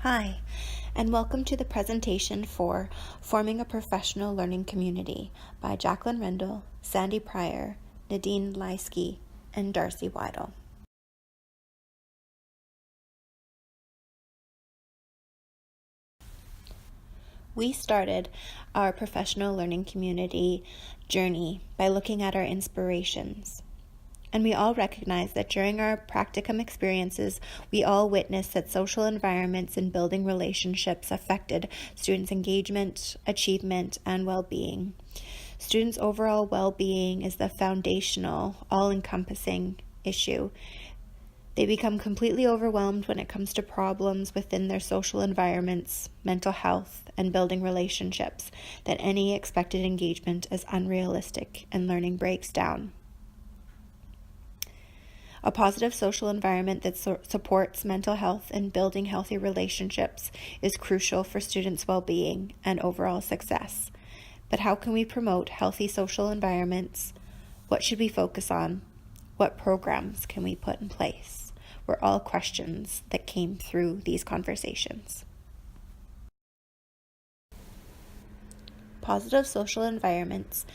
Hi, and welcome to the presentation for Forming a Professional Learning Community by Jacqueline Rendle, Sandy Pryor, Nadine Leiske, and Darcy Weidel. We started our professional learning community journey by looking at our inspirations. And we all recognize that during our practicum experiences, we all witnessed that social environments and building relationships affected students' engagement, achievement, and well-being. Students' overall well-being is the foundational, all-encompassing issue. They become completely overwhelmed when it comes to problems within their social environments, mental health, and building relationships, that any expected engagement is unrealistic and learning breaks down. A positive social environment that supports mental health and building healthy relationships is crucial for students' well-being and overall success. But how can we promote healthy social environments? What should we focus on? What programs can we put in place? Were all questions that came through these conversations. Positive social environments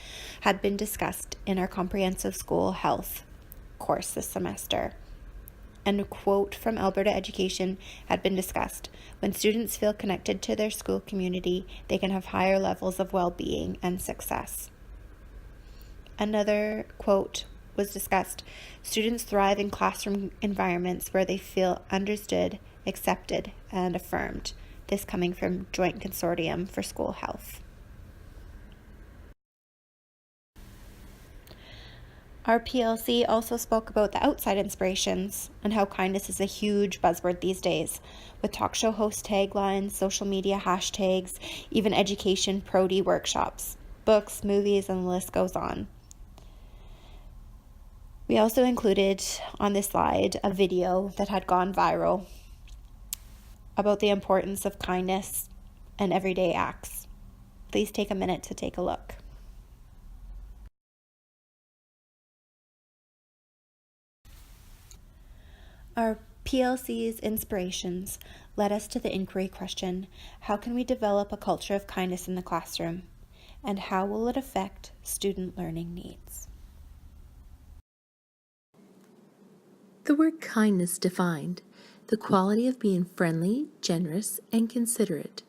had been discussed in our comprehensive school health course this semester, and a quote from Alberta Education had been discussed. When students feel connected to their school community, they can have higher levels of well-being and success. Another quote was discussed. Students thrive in classroom environments where they feel understood, accepted, and affirmed. This coming from Joint Consortium for School Health. Our PLC also spoke about the outside inspirations and how kindness is a huge buzzword these days, with talk show host taglines, social media hashtags, even education pro-D workshops, books, movies, and the list goes on. We also included on this slide a video that had gone viral about the importance of kindness and everyday acts. Please take a minute to take a look. Our PLC's inspirations led us to the inquiry question, how can we develop a culture of kindness in the classroom? And how will it affect student learning needs? The word kindness defined, the quality of being friendly, generous, and considerate.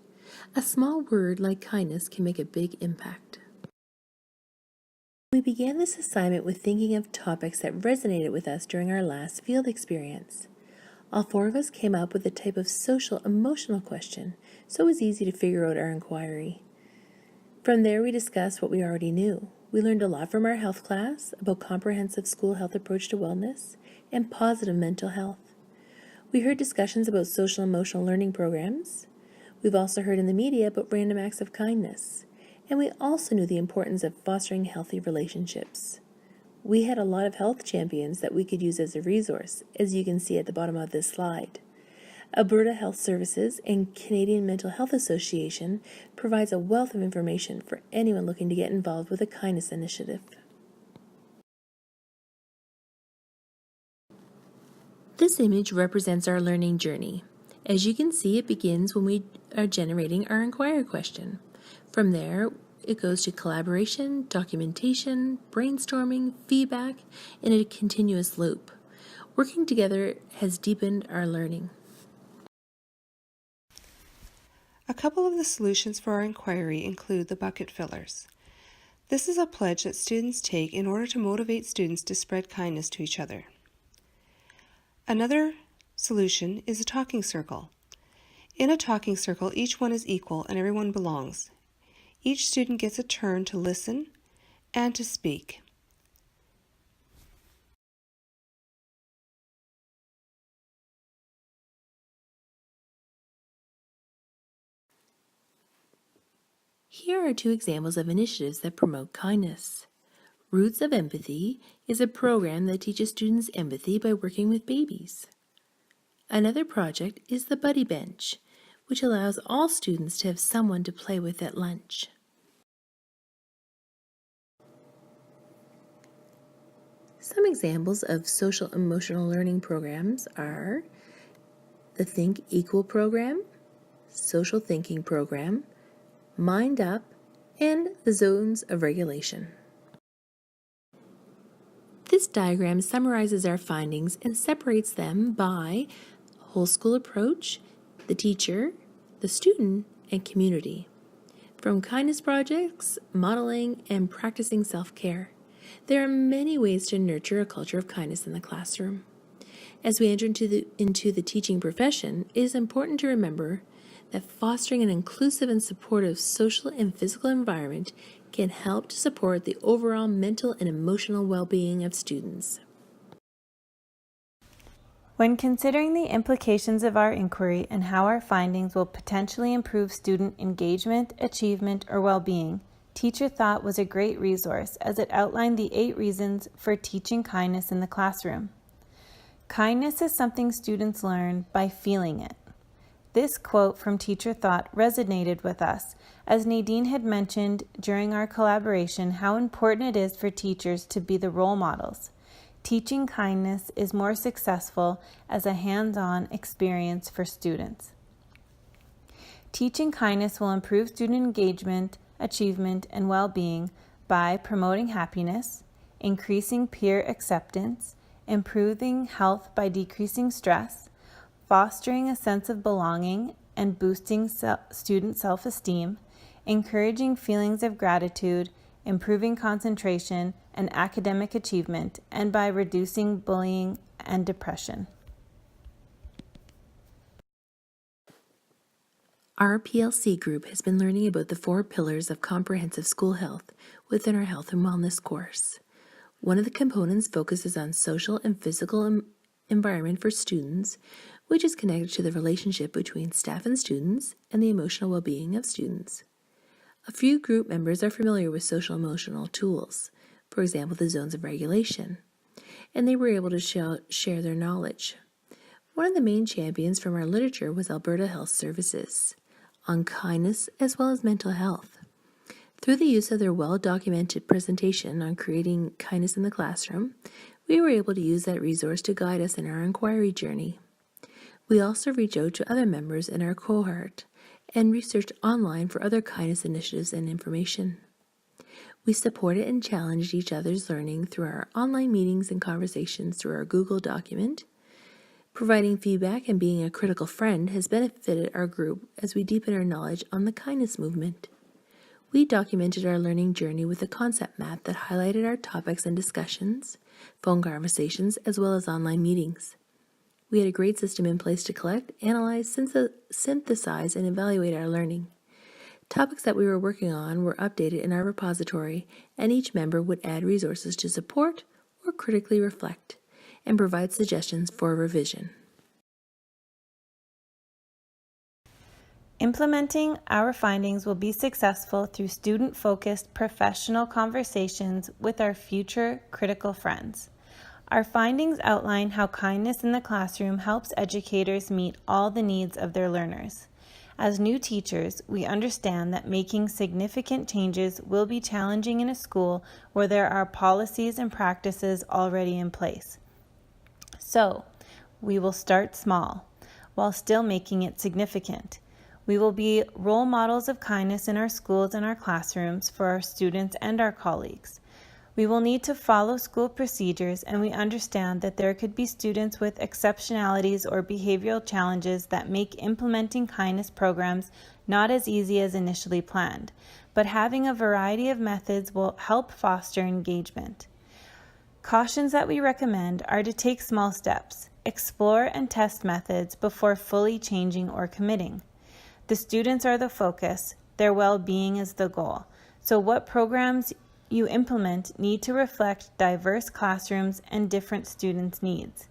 A small word like kindness can make a big impact. We began this assignment with thinking of topics that resonated with us during our last field experience. All four of us came up with a type of social emotional question, so it was easy to figure out our inquiry. From there, we discussed what we already knew. We learned a lot from our health class about comprehensive school health approach to wellness and positive mental health. We heard discussions about social emotional learning programs. We've also heard in the media about random acts of kindness. And we also knew the importance of fostering healthy relationships. We had a lot of health champions that we could use as a resource, as you can see at the bottom of this slide. Alberta Health Services and Canadian Mental Health Association provides a wealth of information for anyone looking to get involved with a kindness initiative. This image represents our learning journey. As you can see, it begins when we are generating our inquiry question. From there, it goes to collaboration, documentation, brainstorming, feedback, in a continuous loop. Working together has deepened our learning. A couple of the solutions for our inquiry include the bucket fillers. This is a pledge that students take in order to motivate students to spread kindness to each other. Another solution is a talking circle. In a talking circle, each one is equal and everyone belongs. Each student gets a turn to listen and to speak. Here are two examples of initiatives that promote kindness. Roots of Empathy is a program that teaches students empathy by working with babies. Another project is the Buddy Bench, which allows all students to have someone to play with at lunch. Some examples of social emotional learning programs are the Think Equal program, social thinking program, Mind Up, and the zones of regulation. This diagram summarizes our findings and separates them by whole school approach, the teacher, the student, and community. From kindness projects, modeling, and practicing self-care, there are many ways to nurture a culture of kindness in the classroom. As we enter into the teaching profession, it is important to remember that fostering an inclusive and supportive social and physical environment can help to support the overall mental and emotional well-being of students. When considering the implications of our inquiry and how our findings will potentially improve student engagement, achievement, or well-being, Teacher Thought was a great resource as it outlined the 8 reasons for teaching kindness in the classroom. Kindness is something students learn by feeling it. This quote from Teacher Thought resonated with us, as Nadine had mentioned during our collaboration how important it is for teachers to be the role models. Teaching kindness is more successful as a hands-on experience for students. Teaching kindness will improve student engagement, achievement, and well-being by promoting happiness, increasing peer acceptance, improving health by decreasing stress, fostering a sense of belonging and boosting student self-esteem, encouraging feelings of gratitude, improving concentration and academic achievement, and by reducing bullying and depression. Our PLC group has been learning about the 4 pillars of comprehensive school health within our health and wellness course. One of the components focuses on social and physical environment for students, which is connected to the relationship between staff and students and the emotional well-being of students. A few group members are familiar with social emotional tools, for example, the zones of regulation, and they were able to share their knowledge. One of the main champions from our literature was Alberta Health Services on kindness as well as mental health. Through the use of their well-documented presentation on creating kindness in the classroom, we were able to use that resource to guide us in our inquiry journey. We also reached out to other members in our cohort and researched online for other kindness initiatives and information. We supported and challenged each other's learning through our online meetings and conversations through our Google document. Providing feedback and being a critical friend has benefited our group as we deepen our knowledge on the kindness movement. We documented our learning journey with a concept map that highlighted our topics and discussions, phone conversations, as well as online meetings. We had a great system in place to collect, analyze, synthesize, and evaluate our learning. Topics that we were working on were updated in our repository, and each member would add resources to support or critically reflect and provide suggestions for revision. Implementing our findings will be successful through student-focused professional conversations with our future critical friends. Our findings outline how kindness in the classroom helps educators meet all the needs of their learners. As new teachers, we understand that making significant changes will be challenging in a school where there are policies and practices already in place. So, we will start small, while still making it significant. We will be role models of kindness in our schools and our classrooms for our students and our colleagues. We will need to follow school procedures, and we understand that there could be students with exceptionalities or behavioral challenges that make implementing kindness programs not as easy as initially planned, but having a variety of methods will help foster engagement. Cautions that we recommend are to take small steps, explore and test methods before fully changing or committing. The students are the focus, their well-being is the goal. So what programs you implement need to reflect diverse classrooms and different students' needs.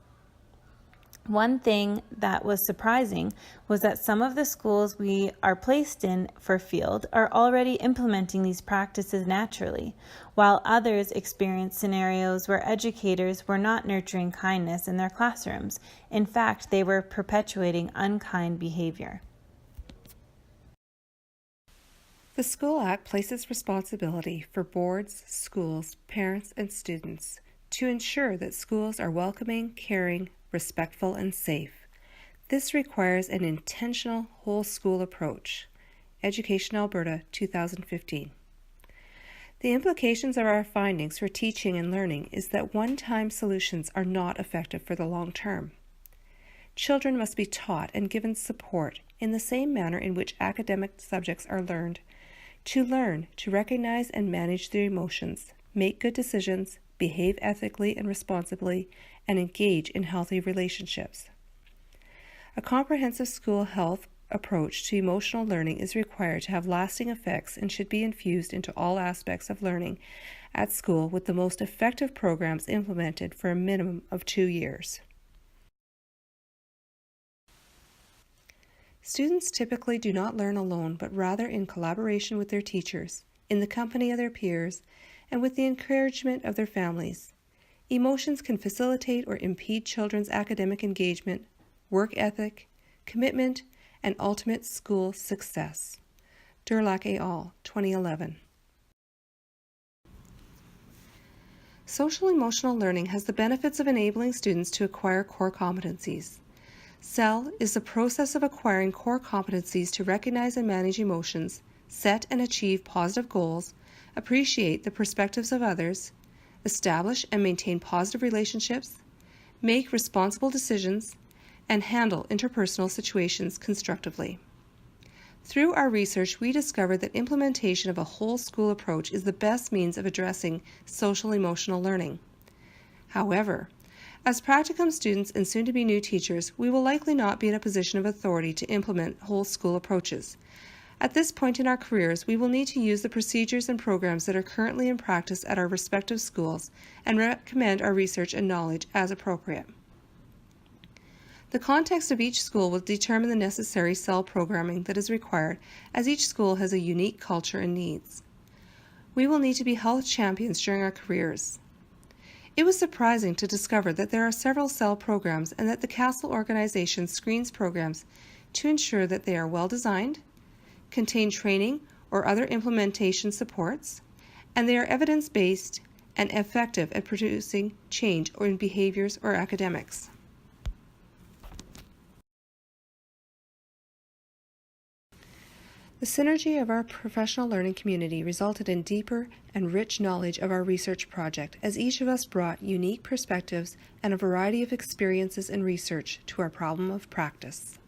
One thing that was surprising was that some of the schools we are placed in for field are already implementing these practices naturally, while others experience scenarios where educators were not nurturing kindness in their classrooms. In fact, they were perpetuating unkind behavior. The School Act places responsibility for boards, schools, parents, and students to ensure that schools are welcoming, caring, respectful, and safe. This requires an intentional whole school approach. Education Alberta, 2015. The implications of our findings for teaching and learning is that one-time solutions are not effective for the long term. Children must be taught and given support in the same manner in which academic subjects are learn to recognize and manage their emotions, make good decisions, behave ethically and responsibly, and engage in healthy relationships. A comprehensive school health approach to emotional learning is required to have lasting effects and should be infused into all aspects of learning at school, with the most effective programs implemented for a minimum of 2 years. Students typically do not learn alone, but rather in collaboration with their teachers, in the company of their peers, and with the encouragement of their families. Emotions can facilitate or impede children's academic engagement, work ethic, commitment, and ultimate school success. Durlach et al., 2011. Social emotional learning has the benefits of enabling students to acquire core competencies. CEL is the process of acquiring core competencies to recognize and manage emotions, set and achieve positive goals, appreciate the perspectives of others, establish and maintain positive relationships, make responsible decisions, and handle interpersonal situations constructively. Through our research, we discovered that implementation of a whole school approach is the best means of addressing social emotional learning. However, as practicum students and soon-to-be new teachers, we will likely not be in a position of authority to implement whole school approaches. At this point in our careers, we will need to use the procedures and programs that are currently in practice at our respective schools and recommend our research and knowledge as appropriate. The context of each school will determine the necessary CEL programming that is required, as each school has a unique culture and needs. We will need to be health champions during our careers. It was surprising to discover that there are several CEL programs and that the CASEL organization screens programs to ensure that they are well designed, contain training or other implementation supports, and they are evidence-based and effective at producing change in behaviors or academics. The synergy of our professional learning community resulted in deeper and rich knowledge of our research project, as each of us brought unique perspectives and a variety of experiences and research to our problem of practice.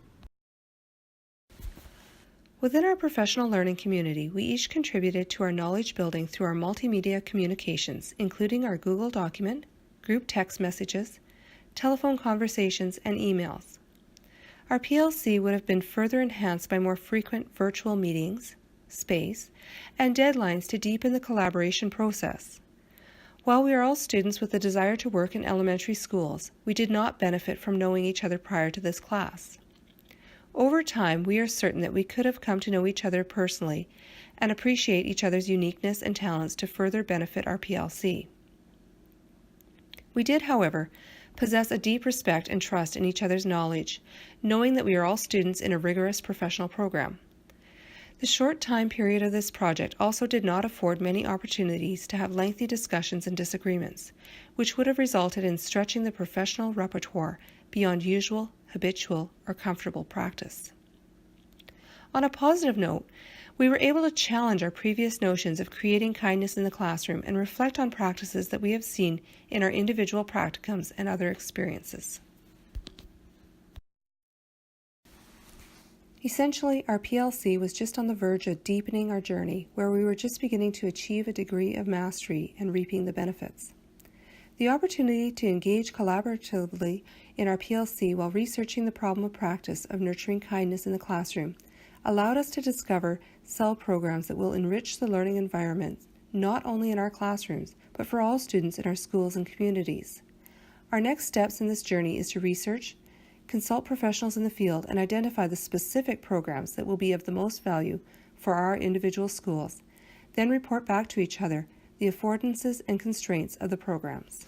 Within our professional learning community, we each contributed to our knowledge building through our multimedia communications, including our Google document, group text messages, telephone conversations, and emails. Our PLC would have been further enhanced by more frequent virtual meetings, space, and deadlines to deepen the collaboration process. While we are all students with a desire to work in elementary schools, we did not benefit from knowing each other prior to this class. Over time, we are certain that we could have come to know each other personally and appreciate each other's uniqueness and talents to further benefit our PLC. We did, however, possess a deep respect and trust in each other's knowledge, knowing that we are all students in a rigorous professional program. The short time period of this project also did not afford many opportunities to have lengthy discussions and disagreements, which would have resulted in stretching the professional repertoire beyond usual, habitual, or comfortable practice. On a positive note, we were able to challenge our previous notions of creating kindness in the classroom and reflect on practices that we have seen in our individual practicums and other experiences. Essentially, our PLC was just on the verge of deepening our journey, where we were just beginning to achieve a degree of mastery and reaping the benefits. The opportunity to engage collaboratively in our PLC while researching the problem of practice of nurturing kindness in the classroom allowed us to discover CEL programs that will enrich the learning environment, not only in our classrooms, but for all students in our schools and communities. Our next steps in this journey is to research, consult professionals in the field, and identify the specific programs that will be of the most value for our individual schools, then report back to each other the affordances and constraints of the programs.